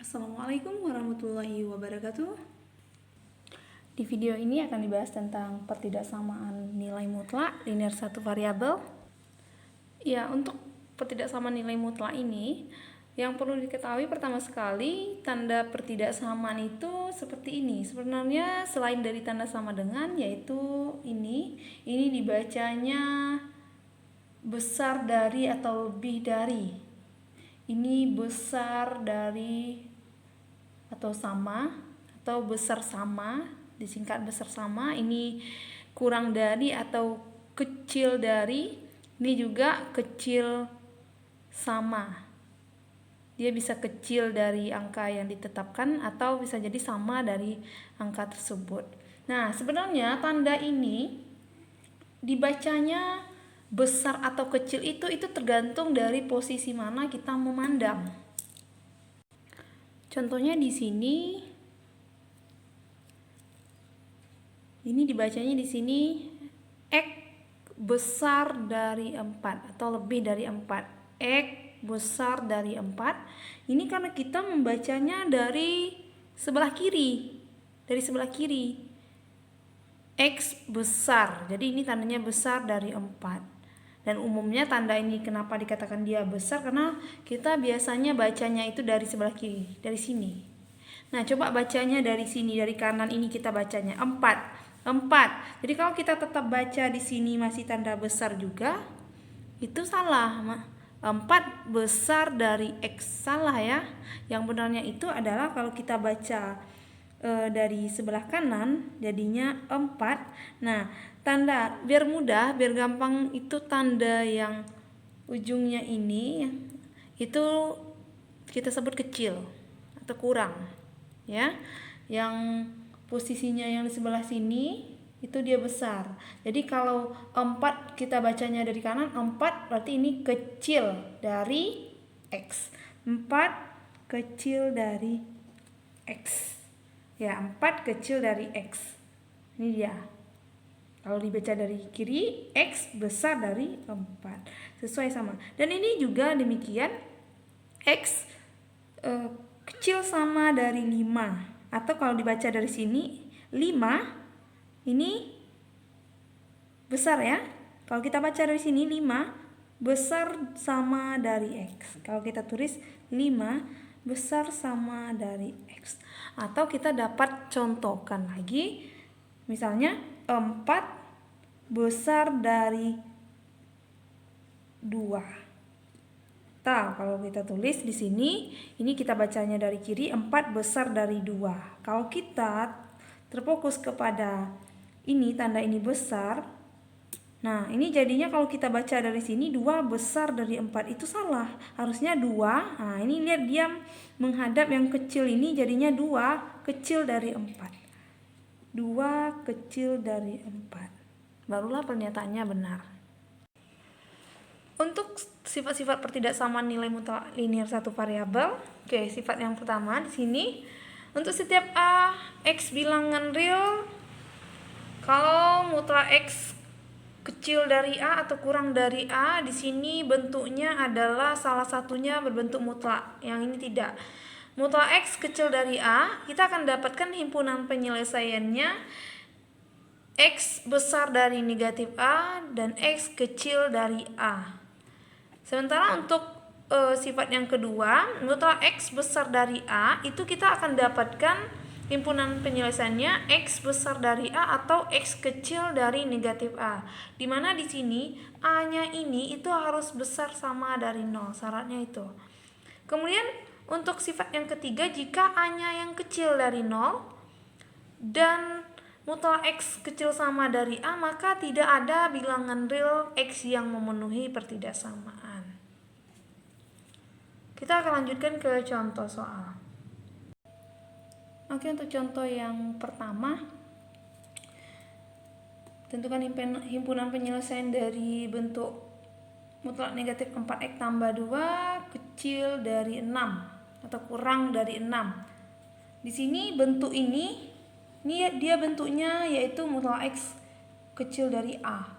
Assalamualaikum warahmatullahi wabarakatuh. Di video ini akan dibahas tentang pertidaksamaan nilai mutlak linear satu variabel. Ya, untuk pertidaksamaan nilai mutlak ini, yang perlu diketahui pertama sekali, tanda pertidaksamaan itu seperti ini. Sebenarnya selain dari tanda sama dengan, yaitu ini dibacanya besar dari atau lebih dari. Ini besar dari atau sama, atau besar sama, disingkat besar sama. Ini kurang dari atau kecil dari. Ini juga kecil sama. Dia bisa kecil dari angka yang ditetapkan atau bisa jadi sama dari angka tersebut. Nah, sebenarnya tanda ini dibacanya besar atau kecil itu tergantung dari posisi mana kita memandang. Contohnya di sini, ini dibacanya di sini X besar dari 4 atau lebih dari 4. X besar dari 4. Ini karena kita membacanya dari sebelah kiri. Dari sebelah kiri. X besar. Jadi ini tandanya besar dari 4. Dan umumnya tanda ini kenapa dikatakan dia besar, karena kita biasanya bacanya itu dari sebelah kiri, dari sini. Nah, coba bacanya dari sini, dari kanan ini kita bacanya 4. Jadi kalau kita tetap baca di sini masih tanda besar juga, itu salah. 4 besar dari X, salah ya. Yang benarnya itu adalah kalau kita baca dari sebelah kanan jadinya 4. Nah, tanda biar mudah, biar gampang, itu tanda yang ujungnya ini itu kita sebut kecil atau kurang ya. Yang posisinya yang di sebelah sini itu dia besar. Jadi kalau 4 kita bacanya dari kanan, 4 berarti ini kecil dari X. 4 kecil dari X. Ya, 4 kecil dari X. Ini dia. Kalau dibaca dari kiri, X besar dari 4. Sesuai sama. Dan ini juga demikian. X kecil sama dari 5. Atau kalau dibaca dari sini, 5 ini besar ya. Kalau kita baca dari sini, 5 besar sama dari X. Kalau kita tulis 5 besar sama dari X. Atau kita dapat contohkan lagi, misalnya 4 besar dari 2. Atau kalau kita tulis di sini, ini kita bacanya dari kiri, 4 besar dari 2. Kalau kita terfokus kepada ini, tanda ini besar, nah, ini jadinya kalau kita baca dari sini 2 besar dari 4 itu salah. Harusnya 2. Nah, ini lihat dia menghadap yang kecil ini jadinya 2 kecil dari 4. 2 kecil dari 4. Barulah pernyataannya benar. Untuk sifat-sifat pertidaksamaan nilai mutlak linear satu variabel. Oke, sifat yang pertama di sini, untuk setiap A X bilangan real, kalau mutlak X kecil dari A atau kurang dari A, di sini bentuknya adalah salah satunya berbentuk mutlak, yang ini tidak. Mutlak X kecil dari A, kita akan dapatkan himpunan penyelesaiannya X besar dari negatif A dan X kecil dari A. Sementara untuk sifat yang kedua, mutlak X besar dari A, itu kita akan dapatkan himpunan penyelesaiannya X besar dari A atau X kecil dari negatif A. Dimana di sini A-nya ini itu harus besar sama dari 0, syaratnya itu. Kemudian untuk sifat yang ketiga, jika A-nya yang kecil dari 0 dan mutlak X kecil sama dari A, maka tidak ada bilangan real X yang memenuhi pertidaksamaan. Kita akan lanjutkan ke contoh soal. Oke, untuk contoh yang pertama, tentukan himpunan penyelesaian dari bentuk mutlak negatif 4x tambah 2 kecil dari 6 atau kurang dari 6. Di sini bentuk ini dia bentuknya yaitu mutlak x kecil dari A.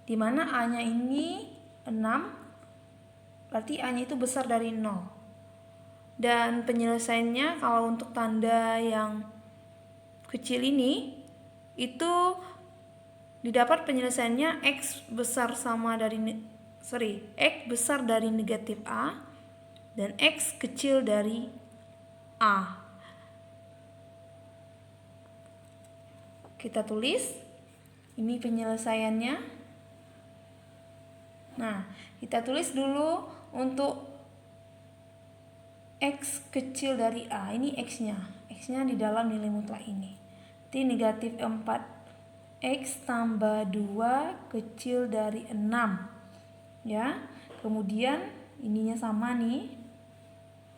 Di mana A-nya ini 6, berarti A-nya itu besar dari 0. Dan penyelesaiannya kalau untuk tanda yang kecil ini itu didapat penyelesaiannya X besar dari negatif A dan X kecil dari A. Kita tulis ini penyelesaiannya. Nah, kita tulis dulu untuk X kecil dari A, ini X-nya di dalam nilai mutlak ini. Jadi negatif 4X tambah 2 kecil dari 6. Ya, kemudian ininya sama nih.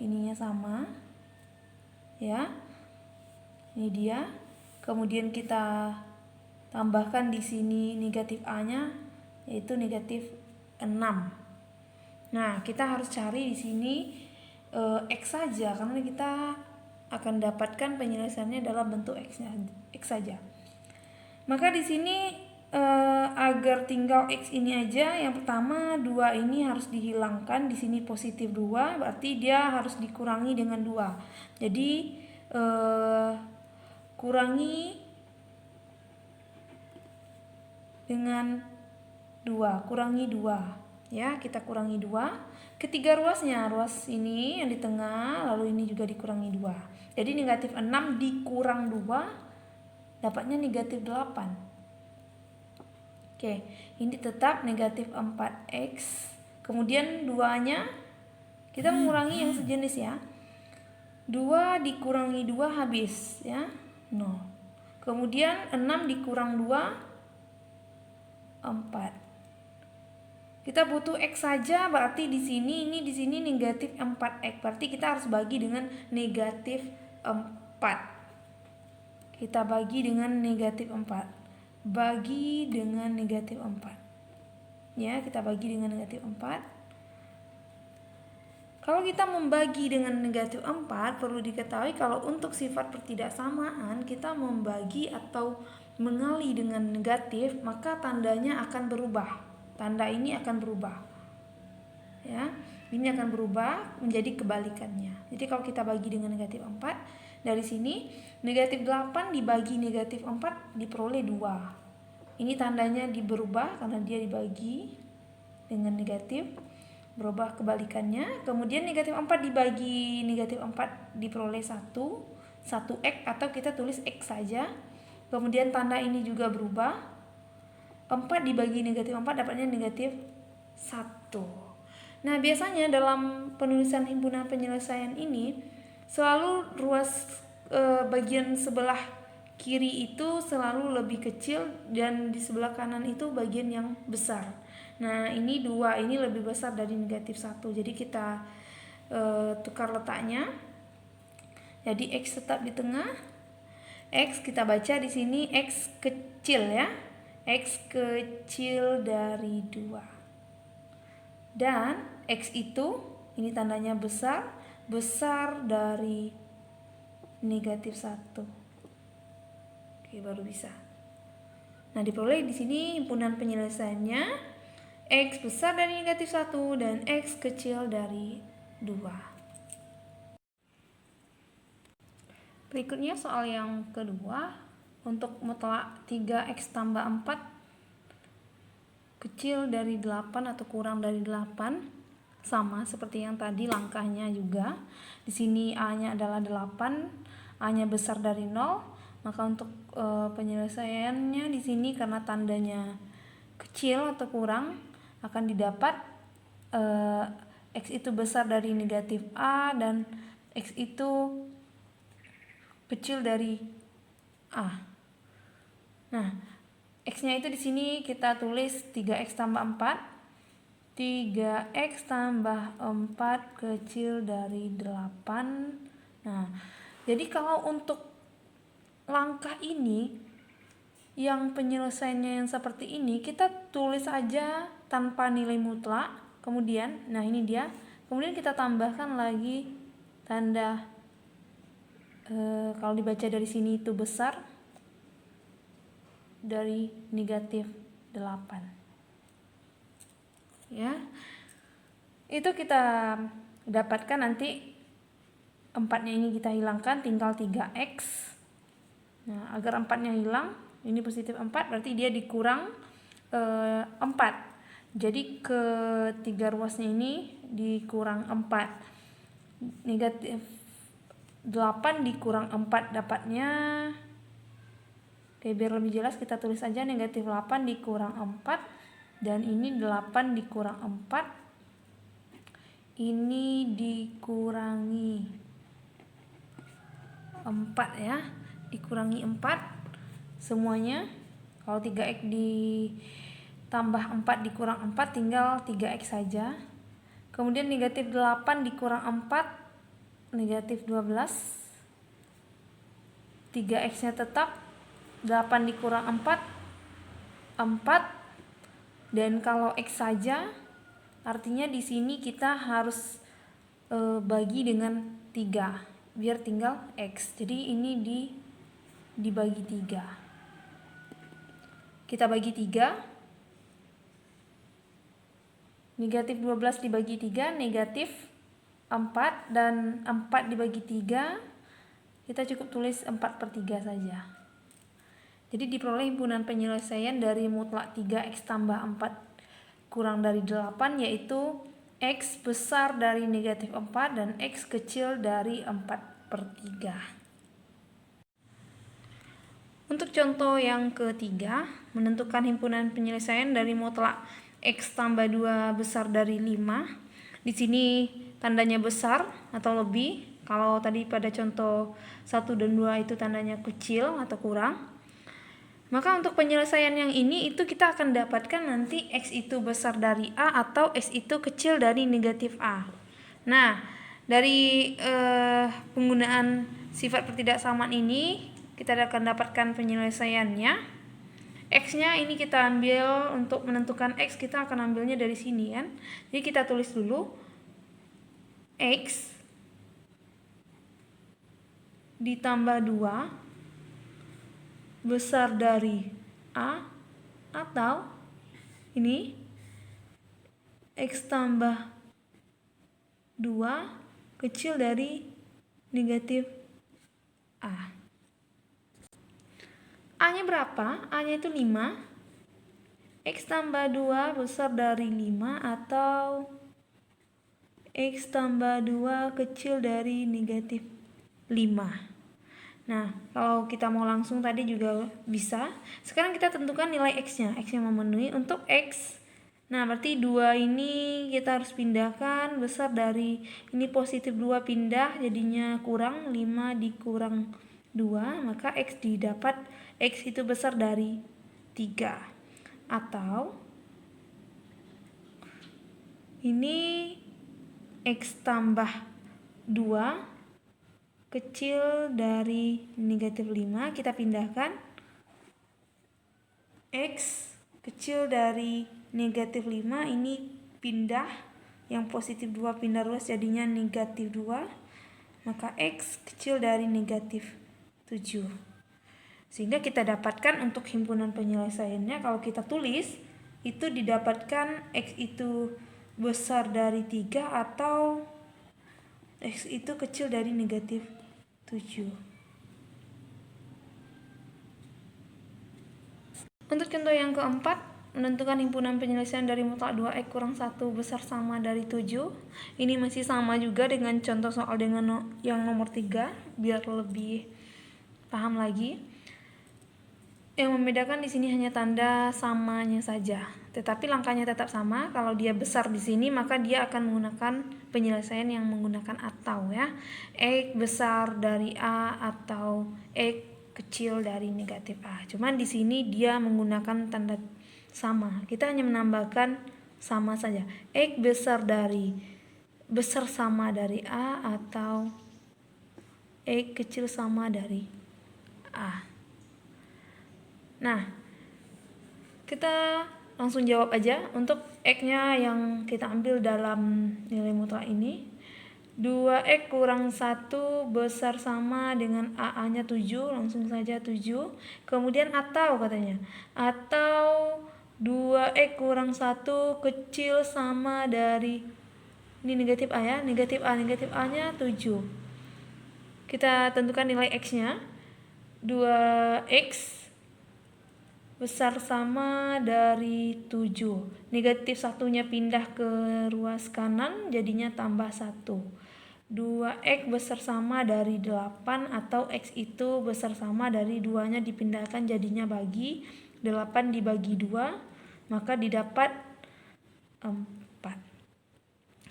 Ininya sama. Ya. Ini dia. Kemudian kita tambahkan di sini negatif A-nya yaitu negatif 6. Nah, kita harus cari di sini X saja karena kita akan dapatkan penyelesaiannya dalam bentuk X saja. Maka di sini agar tinggal X ini aja, yang pertama 2 ini harus dihilangkan. Di sini positif 2, berarti dia harus dikurangi dengan 2. Jadi kurangi dengan 2, kurangi 2. Ya, kita kurangi 2. Ketiga ruasnya, ruas ini yang di tengah, lalu ini juga dikurangi 2. Jadi negatif 6 dikurang 2 dapatnya negatif 8. Oke, ini tetap negatif 4X. Kemudian 2-nya kita mengurangi yang sejenis ya. 2 dikurangi 2 habis ya, 0. Kemudian 6 dikurang 2 4. Kita butuh X saja, berarti di sini negatif 4X. Berarti kita harus bagi dengan negatif 4. Kita bagi dengan negatif 4. Bagi dengan negatif 4. Ya, kita bagi dengan negatif 4. Kalau kita membagi dengan negatif 4, perlu diketahui kalau untuk sifat pertidaksamaan kita membagi atau mengali dengan negatif, maka tandanya akan berubah. Tanda ini akan berubah. Ya, ini akan berubah menjadi kebalikannya. Jadi kalau kita bagi dengan negatif 4, dari sini negatif 8 dibagi negatif 4 diperoleh 2. Ini tandanya berubah karena dia dibagi dengan negatif, berubah kebalikannya. Kemudian negatif 4 dibagi negatif 4 diperoleh 1X atau kita tulis X saja. Kemudian tanda ini juga berubah. 4 dibagi negatif 4 dapatnya negatif 1. Nah, biasanya dalam penulisan himpunan penyelesaian ini selalu ruas bagian sebelah kiri itu selalu lebih kecil dan di sebelah kanan itu bagian yang besar. Nah, ini 2 ini lebih besar dari negatif 1. Jadi kita tukar letaknya. Jadi X tetap di tengah. X kita baca di sini X kecil ya. X kecil dari 2. Dan X itu ini tandanya besar dari negatif 1. Oke, baru bisa. Nah, diperoleh di sini himpunan penyelesaiannya X besar dari negatif 1 dan X kecil dari 2. Berikutnya soal yang kedua. Untuk mutlak 3X tambah 4 kecil dari 8 atau kurang dari 8, sama seperti yang tadi langkahnya juga. Di sini A-nya adalah 8, A-nya besar dari 0. Maka untuk penyelesaiannya di sini karena tandanya kecil atau kurang akan didapat X itu besar dari negatif A dan X itu kecil dari A. Nah, X-nya itu di sini kita tulis 3X tambah 4. 3X tambah 4 kecil dari 8. Nah, jadi kalau untuk langkah ini yang penyelesaiannya yang seperti ini, kita tulis aja tanpa nilai mutlak. Kemudian, nah ini dia. Kemudian kita tambahkan lagi tanda kalau dibaca dari sini itu besar dari negatif 8. Ya. Itu kita dapatkan nanti 4-nya ini kita hilangkan, tinggal 3x. Nah, agar 4-nya hilang, ini positif 4, berarti dia dikurang 4. Jadi ketiga ruasnya ini dikurang 4. Negatif 8 dikurang 4 dapatnya, oke, biar lebih jelas kita tulis aja negatif 8 dikurang 4, dan ini 8 dikurang 4, ini dikurangi 4 ya, dikurangi 4 semuanya. Kalau 3x ditambah 4 dikurang 4 tinggal 3x saja. Kemudian negatif 8 dikurang 4 negatif 12, 3x nya tetap, 8 dikurang 4 dan kalau x saja artinya di sini kita harus bagi dengan 3 biar tinggal x. Jadi ini dibagi 3. Kita bagi 3. Negatif 12 dibagi 3 negatif 4, dan 4 dibagi 3 kita cukup tulis 4/3 saja. Jadi diperoleh himpunan penyelesaian dari mutlak 3x tambah 4 kurang dari 8, yaitu x besar dari negatif 4 dan x kecil dari 4/3. Untuk contoh yang ketiga, menentukan himpunan penyelesaian dari mutlak x tambah 2 besar dari 5. Di sini tandanya besar atau lebih. Kalau tadi pada contoh 1 dan 2 itu tandanya kecil atau kurang. Maka untuk penyelesaian yang ini itu kita akan dapatkan nanti x itu besar dari a atau x itu kecil dari negatif a. Nah, dari penggunaan sifat pertidaksamaan ini kita akan dapatkan penyelesaiannya. X-nya ini kita ambil untuk menentukan x, kita akan ambilnya dari sini kan. Jadi kita tulis dulu x ditambah 2 besar dari a, atau ini x tambah 2 kecil dari negatif a. A-nya berapa? A-nya itu 5. X tambah 2 besar dari 5 atau x tambah 2 kecil dari negatif 5. Nah, kalau kita mau langsung tadi juga bisa. Sekarang kita tentukan nilai x-nya. X-nya memenuhi untuk x. Nah, berarti 2 ini kita harus pindahkan. Besar dari ini positif 2 pindah, jadinya kurang 5 dikurang 2. Maka x didapat, x itu besar dari 3. Atau ini x tambah 2 kecil dari negatif 5, kita pindahkan x kecil dari negatif 5 ini pindah, yang positif 2 pindah ruas jadinya negatif 2, maka x kecil dari negatif 7. Sehingga kita dapatkan untuk himpunan penyelesaiannya, kalau kita tulis itu didapatkan x itu besar dari 3 atau x itu kecil dari negatif 7. Untuk contoh yang keempat, menentukan himpunan penyelesaian dari mutlak 2x kurang 1 besar sama dari 7. Ini masih sama juga dengan contoh soal dengan yang nomor 3, biar lebih paham lagi. Yang membedakan di sini hanya tanda samanya saja. Tetapi langkahnya tetap sama. Kalau dia besar di sini, maka dia akan menggunakan penyelesaian yang menggunakan atau ya. X besar dari A atau X kecil dari negatif A. Cuman di sini dia menggunakan tanda sama. Kita hanya menambahkan sama saja. X besar sama dari A atau X kecil sama dari A. Nah, kita langsung jawab aja. Untuk X-nya yang kita ambil dalam nilai mutlak ini, 2x kurang 1 besar sama dengan AA-nya 7, langsung saja 7. Kemudian atau katanya, atau 2x kurang 1 kecil sama dari, ini negatif A ya, negatif A-nya 7. Kita tentukan nilai X-nya. 2X besar sama dari 7. Negatif satunya pindah ke ruas kanan, jadinya tambah 1. 2X besar sama dari 8, atau X itu besar sama dari 2-nya dipindahkan, jadinya bagi 8 dibagi 2, maka didapat 4.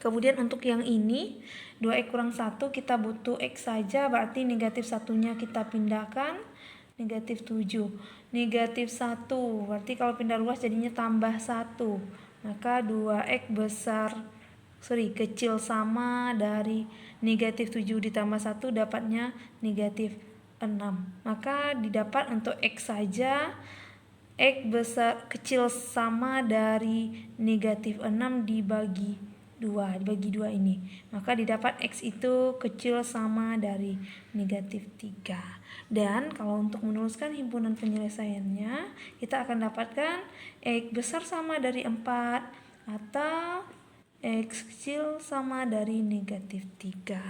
Kemudian untuk yang ini 2X kurang 1 kita butuh X saja, berarti negatif satunya kita pindahkan, negatif 7. Negatif 1 berarti kalau pindah ruas jadinya tambah 1, maka 2X kecil sama dari negatif 7 ditambah 1 dapatnya negatif 6. Maka didapat untuk X saja X kecil sama dari negatif 6 dibagi 2 ini, maka didapat X itu kecil sama dari negatif 3. Dan kalau untuk menuliskan himpunan penyelesaiannya, kita akan dapatkan X besar sama dari 4 atau X kecil sama dari negatif 3.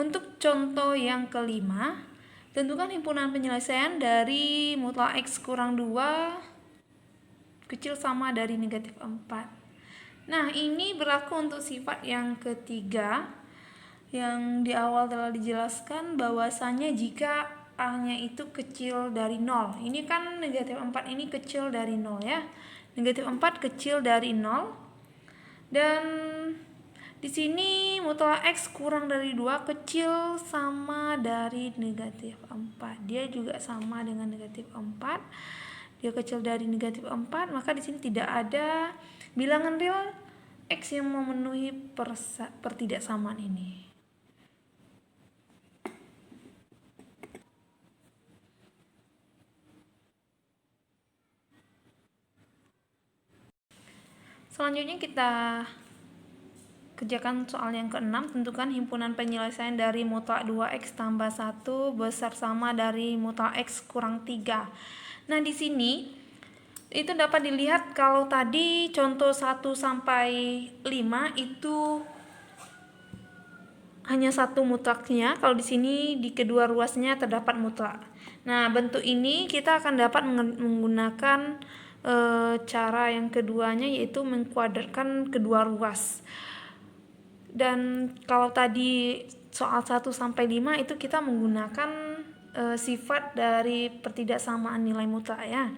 Untuk contoh yang kelima, tentukan himpunan penyelesaian dari mutlak X kurang 2 kecil sama dari negatif 4. Nah, ini berlaku untuk sifat yang ketiga, yang di awal telah dijelaskan bahwasanya jika A-nya itu kecil dari 0. Ini kan negatif 4 ini kecil dari 0 ya. Negatif 4 kecil dari 0. Dan di sini mutlak X kurang dari 2 kecil sama dari negatif 4. Dia juga sama dengan negatif 4. Dia kecil dari negatif 4, maka di sini tidak ada bilangan real X yang memenuhi pertidaksamaan ini. Selanjutnya kita kerjakan soal yang ke-6. Tentukan himpunan penyelesaian dari mutlak 2X tambah 1 besar sama dari mutlak X kurang 3. Nah, di sini itu dapat dilihat kalau tadi contoh 1 sampai 5 itu hanya satu mutlaknya, kalau di sini di kedua ruasnya terdapat mutlak. Nah, bentuk ini kita akan dapat menggunakan cara yang keduanya, yaitu mengkuadratkan kedua ruas. Dan kalau tadi soal 1 sampai 5 itu kita menggunakan sifat dari pertidaksamaan nilai mutlak ya.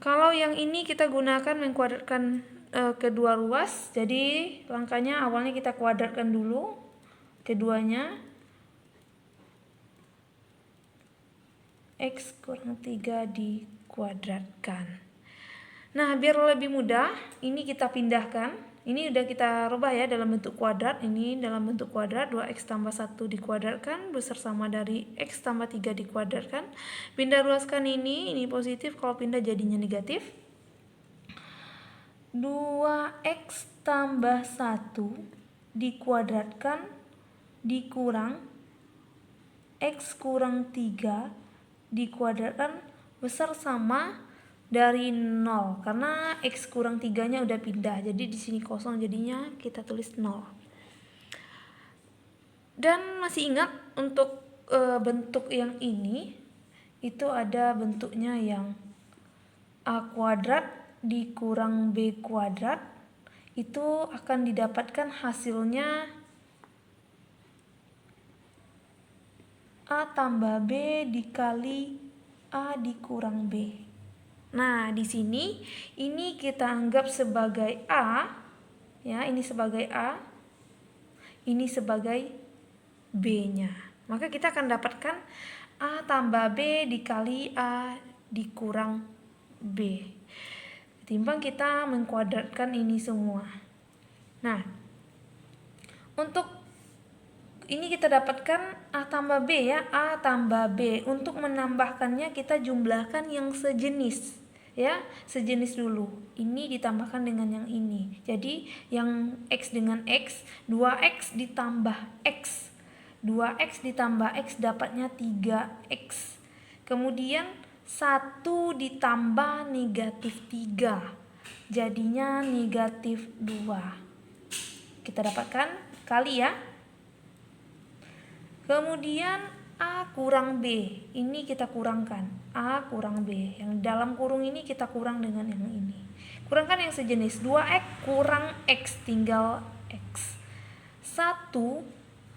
Kalau yang ini kita gunakan mengkuadratkan kedua ruas. Jadi langkahnya awalnya kita kuadratkan dulu keduanya. X kurang 3 dikuadratkan. Nah, biar lebih mudah, ini kita pindahkan. Ini udah kita rubah ya dalam bentuk kuadrat. Ini dalam bentuk kuadrat, 2X tambah 1 dikuadratkan besar sama dari X tambah 3 dikuadratkan. Pindah ruaskan ini positif, kalau pindah jadinya negatif. 2X tambah 1 dikuadratkan dikurang X kurang 3 dikuadratkan besar sama dari 0, karena X kurang 3-nya udah pindah, jadi di sini kosong, jadinya kita tulis 0. Dan masih ingat untuk bentuk yang ini itu ada bentuknya yang A kuadrat dikurang B kuadrat, itu akan didapatkan hasilnya A tambah B dikali A dikurang B. Nah, di sini ini kita anggap sebagai A ya, ini sebagai A, ini sebagai B-nya. Maka kita akan dapatkan A tambah B dikali A dikurang B. Ketimbang kita mengkuadratkan ini semua. Nah, untuk ini kita dapatkan A tambah B ya, A tambah B. Untuk menambahkannya kita jumlahkan yang sejenis ya, sejenis dulu. Ini ditambahkan dengan yang ini. Jadi yang X dengan X, 2X ditambah X. 2X ditambah X dapatnya 3X. Kemudian 1 ditambah negatif 3. Jadinya negatif 2. Kita dapatkan kali ya. Kemudian A kurang B, ini kita kurangkan. A kurang B, yang dalam kurung ini kita kurang dengan yang ini. Kurangkan yang sejenis, 2X kurang X, tinggal X. 1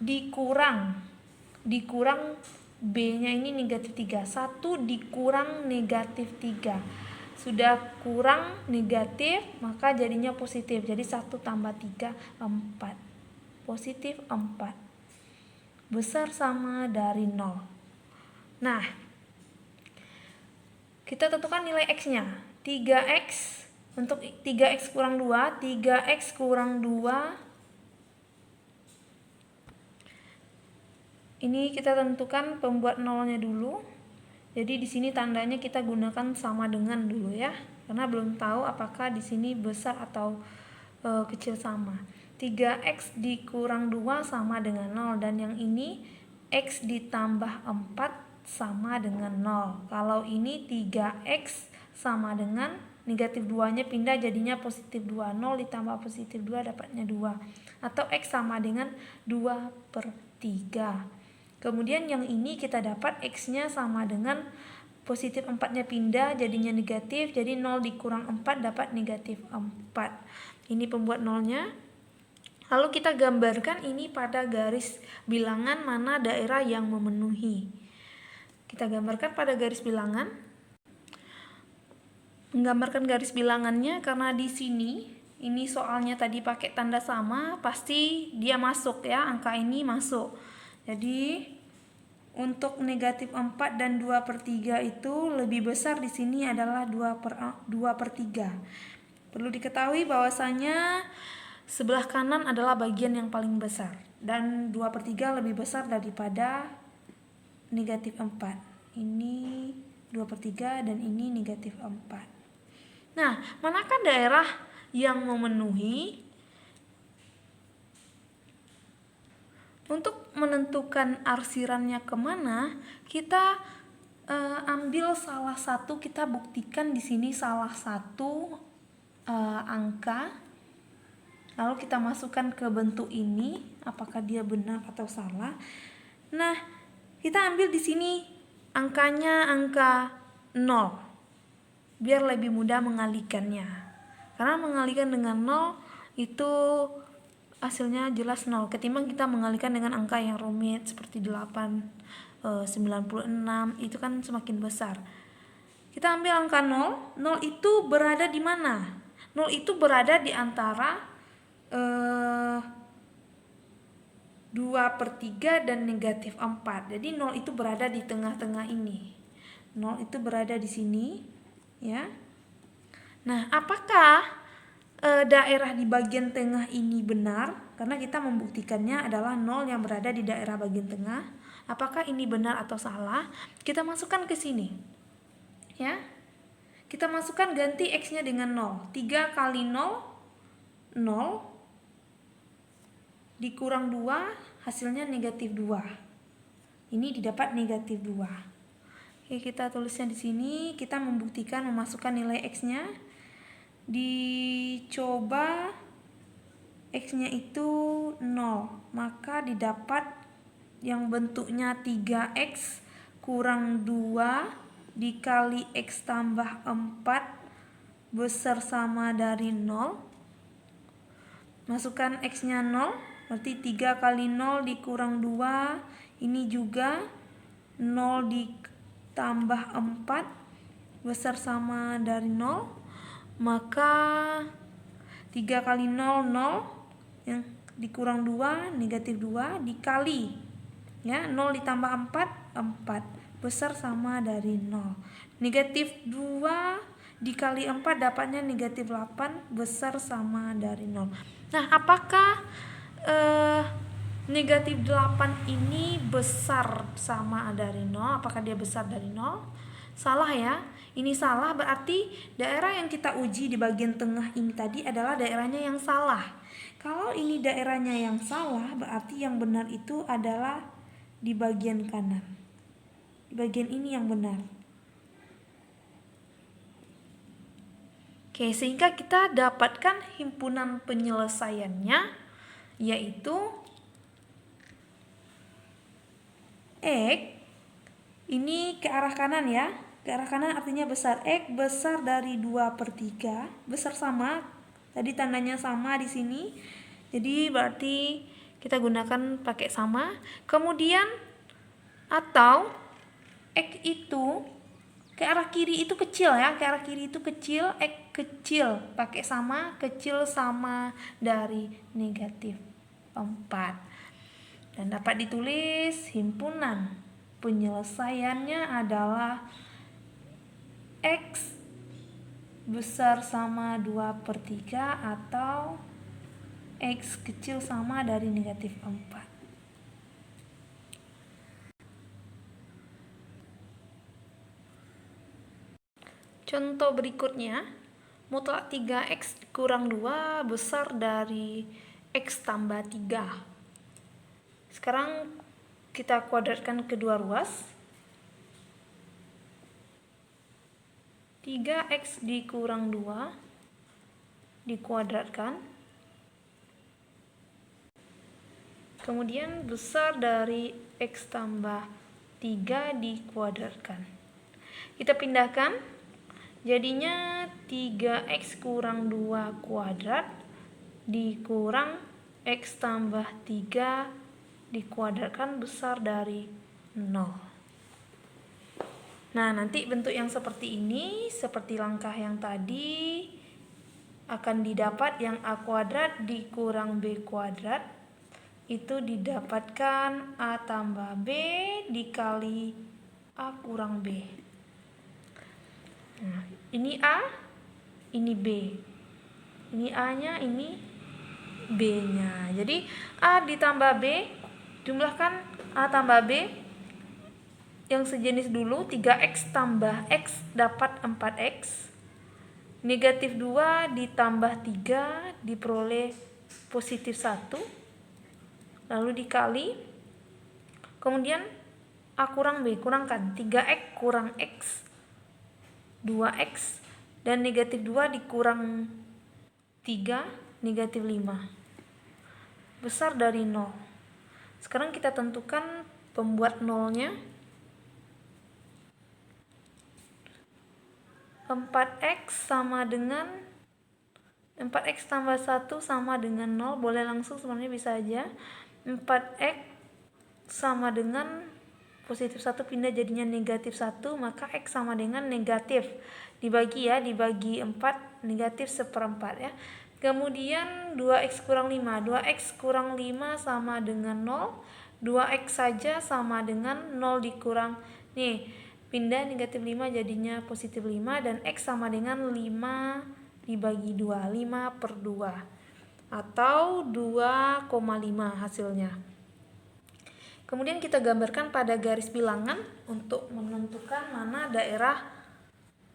dikurang B-nya ini negatif 3. 1 dikurang negatif 3. Sudah kurang negatif, maka jadinya positif. Jadi 1 tambah 3, 4. Positif 4. Besar sama dari 0. Nah, kita tentukan nilai X-nya. 3X, untuk 3X kurang 2, 3X kurang 2. Ini kita tentukan pembuat nolnya dulu. Jadi di sini tandanya kita gunakan sama dengan dulu ya. Karena belum tahu apakah di sini besar atau kecil sama. 3X dikurang 2 sama dengan 0, dan yang ini X ditambah 4 sama dengan 0. Kalau ini 3X sama dengan negatif 2-nya pindah jadinya positif 2. 0 ditambah positif 2 dapatnya 2. Atau X sama dengan 2/3. Kemudian yang ini kita dapat X-nya sama dengan positif 4-nya pindah jadinya negatif. Jadi 0 dikurang 4 dapat negatif 4. Ini pembuat nolnya. Lalu kita gambarkan ini pada garis bilangan mana daerah yang memenuhi. Kita gambarkan pada garis bilangan. Menggambarkan garis bilangannya karena di sini ini soalnya tadi pakai tanda sama, pasti dia masuk ya, angka ini masuk. Jadi untuk negatif 4 dan 2/3 itu lebih besar di sini adalah 2/3. Perlu diketahui bahwasanya sebelah kanan adalah bagian yang paling besar, dan 2/3 lebih besar daripada negatif 4. Ini 2/3 dan ini negatif 4. Nah, manakah daerah yang memenuhi? Untuk menentukan arsirannya kemana, kita ambil salah satu, kita buktikan di sini salah satu angka. Lalu kita masukkan ke bentuk ini, apakah dia benar atau salah. Nah, kita ambil di sini angkanya angka 0, biar lebih mudah mengalihkannya. Karena mengalihkan dengan 0 itu hasilnya jelas 0, ketimbang kita mengalihkan dengan angka yang rumit seperti 8, 96, itu kan semakin besar. Kita ambil angka 0, 0 itu berada di mana? 0 itu berada di antara 2/3 dan negatif 4. Jadi 0 itu berada di tengah-tengah ini. 0 itu berada di sini, ya. Nah, apakah daerah di bagian tengah ini benar? Karena kita membuktikannya adalah 0 yang berada di daerah bagian tengah. Apakah ini benar atau salah? Kita masukkan ke sini. Ya. Kita masukkan, ganti X-nya dengan 0. 3 kali 0, 0. Dikurang 2, hasilnya negatif 2. Ini didapat negatif 2. Oke, kita tulisnya di sini. Kita membuktikan memasukkan nilai X-nya. Dicoba X-nya itu 0, maka didapat yang bentuknya 3X kurang 2 dikali X tambah 4 besar sama dari 0. Masukkan X-nya 0, berarti 3 kali 0 dikurang 2, ini juga 0 ditambah 4 besar sama dari 0. Maka 3 kali 0, 0, yang dikurang 2, negatif 2, dikali ya, 0 ditambah 4, 4 besar sama dari 0. Negatif 2 dikali 4 dapatnya negatif 8 besar sama dari 0. Nah, apakah negatif 8 ini besar sama dari 0? Apakah dia besar dari 0? Salah ya. Ini salah, berarti daerah yang kita uji di bagian tengah ini tadi adalah daerahnya yang salah. Kalau ini daerahnya yang salah, berarti yang benar itu adalah di bagian kanan. Di bagian ini yang benar. Oke, sehingga kita dapatkan himpunan penyelesaiannya, yaitu X ini ke arah kanan ya. Ke arah kanan artinya besar. X besar dari 2/3. Besar sama. Tadi tandanya sama di sini. Jadi berarti kita gunakan pakai sama. Kemudian atau X itu ke arah kiri itu kecil ya. Ke arah kiri itu kecil. X kecil. Pakai sama. Kecil sama dari negatif 4. Dan dapat ditulis himpunan penyelesaiannya adalah X besar sama 2/3 atau X kecil sama dari negatif 4. Contoh berikutnya, mutlak 3X kurang 2 besar dari X tambah 3. Sekarang kita kuadratkan kedua ruas. 3X dikurang 2 dikuadratkan. Kemudian besar dari X tambah 3 dikuadratkan. Kita pindahkan. Jadinya 3X kurang 2 kuadrat dikurang X tambah 3 dikuadratkan besar dari 0. Nah, nanti bentuk yang seperti ini, seperti langkah yang tadi, akan didapat yang A kuadrat dikurang B kuadrat. Itu didapatkan A tambah B dikali A kurang B. Nah, ini A, ini B. Ini A-nya, ini B-nya. Jadi A ditambah B, jumlahkan A tambah B. Yang sejenis dulu, 3X tambah X dapat 4X. Negatif 2 ditambah 3 diperoleh positif 1. Lalu dikali. Kemudian A kurang B, kurangkan. 3X kurang X, 2X. Dan negatif 2 dikurang 3, negatif 5. Besar dari 0. Sekarang kita tentukan pembuat nolnya. 4X sama dengan 4X tambah 1 sama dengan 0. Boleh langsung sebenarnya bisa aja. 4X sama dengan positif 1 pindah jadinya negatif 1. Maka X sama dengan negatif. Dibagi ya, dibagi 4, negatif 1/4 ya. Kemudian 2X kurang 5. 2X kurang 5 sama dengan 0. 2X saja sama dengan 0 dikurang. Nih. Pindah negatif 5 jadinya positif 5 dan X sama dengan 5 dibagi 2, 5/2 atau 2,5 hasilnya. Kemudian kita gambarkan pada garis bilangan untuk menentukan mana daerah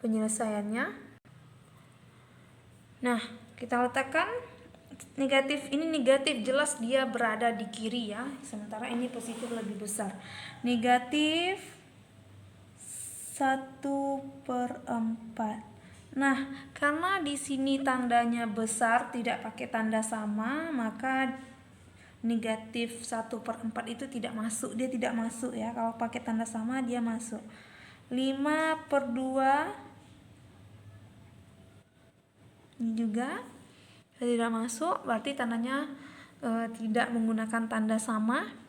penyelesaiannya. Nah, kita letakkan negatif, ini negatif jelas dia berada di kiri ya, sementara ini positif lebih besar. Negatif 1/4. Nah, karena di sini tandanya besar tidak pakai tanda sama, maka negatif 1/4 itu tidak masuk. Dia tidak masuk ya. Kalau pakai tanda sama dia masuk. 5/2 ini juga tidak masuk, berarti tandanya tidak menggunakan tanda sama.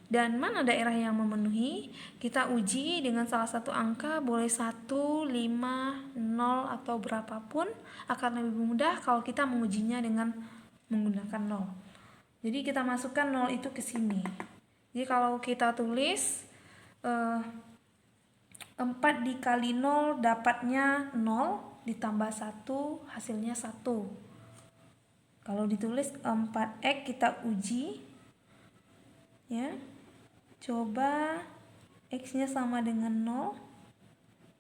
Dan mana daerah yang memenuhi? Kita uji dengan salah satu angka, boleh 1, 5, 0 atau berapapun. Akan lebih mudah kalau kita mengujinya dengan menggunakan 0. Jadi kita masukkan 0 itu ke sini. Jadi kalau kita tulis 4 dikali 0 dapatnya 0 ditambah 1 hasilnya 1. Kalau ditulis 4X kita uji ya. Coba X-nya sama dengan 0.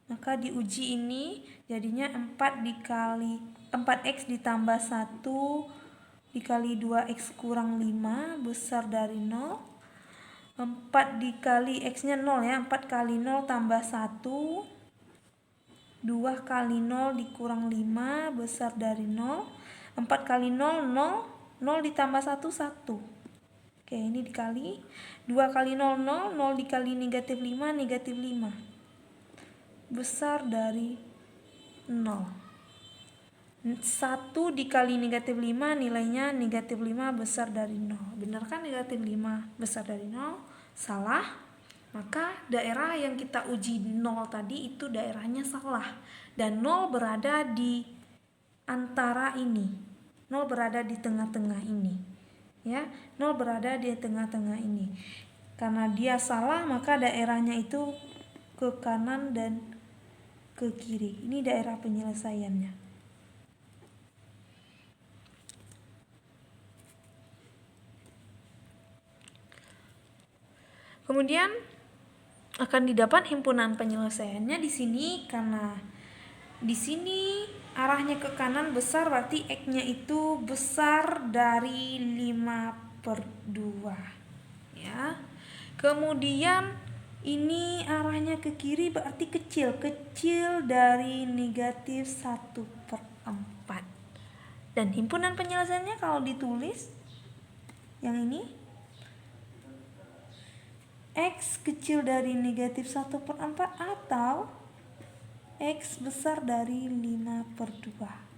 Maka diuji ini jadinya 4X ditambah 1 dikali 2X kurang 5 besar dari 0. 4 dikali X-nya 0 ya. 4 kali 0 tambah 1. 2 kali 0 dikurang 5 besar dari 0. 4 kali 0, 0. 0 ditambah 1, 1. Oke, ini dikali 2 kali 0, 0, 0 dikali negatif 5, negatif 5 besar dari 0. 1 dikali negatif 5 nilainya negatif 5 besar dari 0. Benar kan negatif 5 besar dari 0? Salah. Maka daerah yang kita uji 0 tadi itu daerahnya salah. Dan 0 berada di antara ini. 0 berada di tengah-tengah ini. Ya, 0 berada di tengah-tengah ini. Karena dia salah, maka daerahnya itu ke kanan dan ke kiri. Ini daerah penyelesaiannya. Kemudian akan didapat himpunan penyelesaiannya di sini, karena di sini arahnya ke kanan besar, berarti X-nya itu besar dari 5/2. Ya. Kemudian ini arahnya ke kiri, berarti kecil dari negatif 1/4. Dan himpunan penyelesaiannya kalau ditulis yang ini, X kecil dari negatif 1/4 atau X besar dari 5/2.